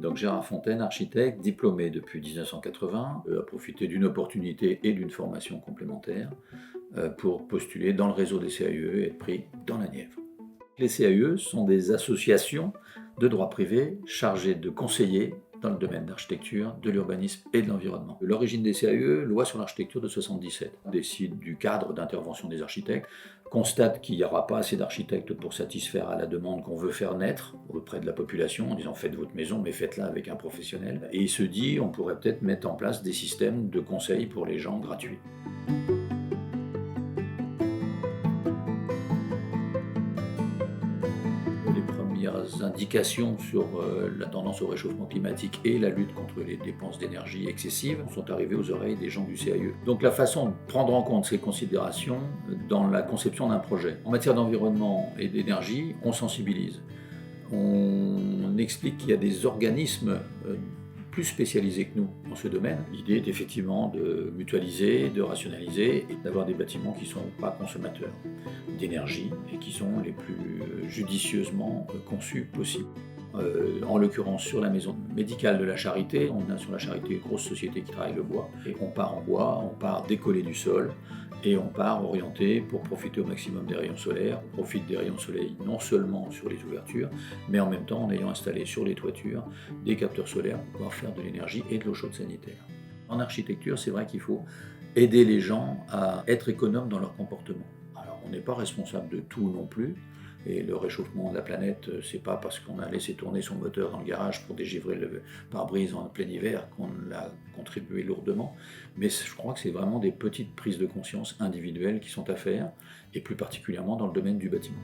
Donc Gérard Fontaine, architecte, diplômé depuis 1980, a profité d'une opportunité et d'une formation complémentaire pour postuler dans le réseau des CAUE et être pris dans la Nièvre. Les CAUE sont des associations de droit privé chargées de conseiller dans le domaine d'architecture, de l'urbanisme et de l'environnement. L'origine des CAUE, loi sur l'architecture de 1977, décide du cadre d'intervention des architectes, constate qu'il n'y aura pas assez d'architectes pour satisfaire à la demande qu'on veut faire naître auprès de la population en disant faites votre maison mais faites-la avec un professionnel. Et il se dit on pourrait peut-être mettre en place des systèmes de conseil pour les gens gratuits. Indications sur la tendance au réchauffement climatique et la lutte contre les dépenses d'énergie excessives sont arrivées aux oreilles des gens du CAUE. Donc la façon de prendre en compte ces considérations dans la conception d'un projet. En matière d'environnement et d'énergie, on sensibilise. On explique qu'il y a des organismes plus spécialisés que nous dans ce domaine. L'idée est effectivement de mutualiser, de rationaliser et d'avoir des bâtiments qui ne sont pas consommateurs d'énergie et qui sont les plus judicieusement conçus possibles. En l'occurrence sur la maison médicale de la Charité, on a sur la Charité une grosse société qui travaille le bois. Et on part en bois, on part décollé du sol et on part orienté pour profiter au maximum des rayons solaires. On profite des rayons soleil non seulement sur les ouvertures, mais en même temps en ayant installé sur les toitures des capteurs solaires pour pouvoir faire de l'énergie et de l'eau chaude sanitaire. En architecture, c'est vrai qu'il faut aider les gens à être économes dans leur comportement. Alors on n'est pas responsable de tout non plus. Et le réchauffement de la planète, c'est pas parce qu'on a laissé tourner son moteur dans le garage pour dégivrer le pare-brise en plein hiver qu'on l'a contribué lourdement. Mais je crois que c'est vraiment des petites prises de conscience individuelles qui sont à faire, et plus particulièrement dans le domaine du bâtiment.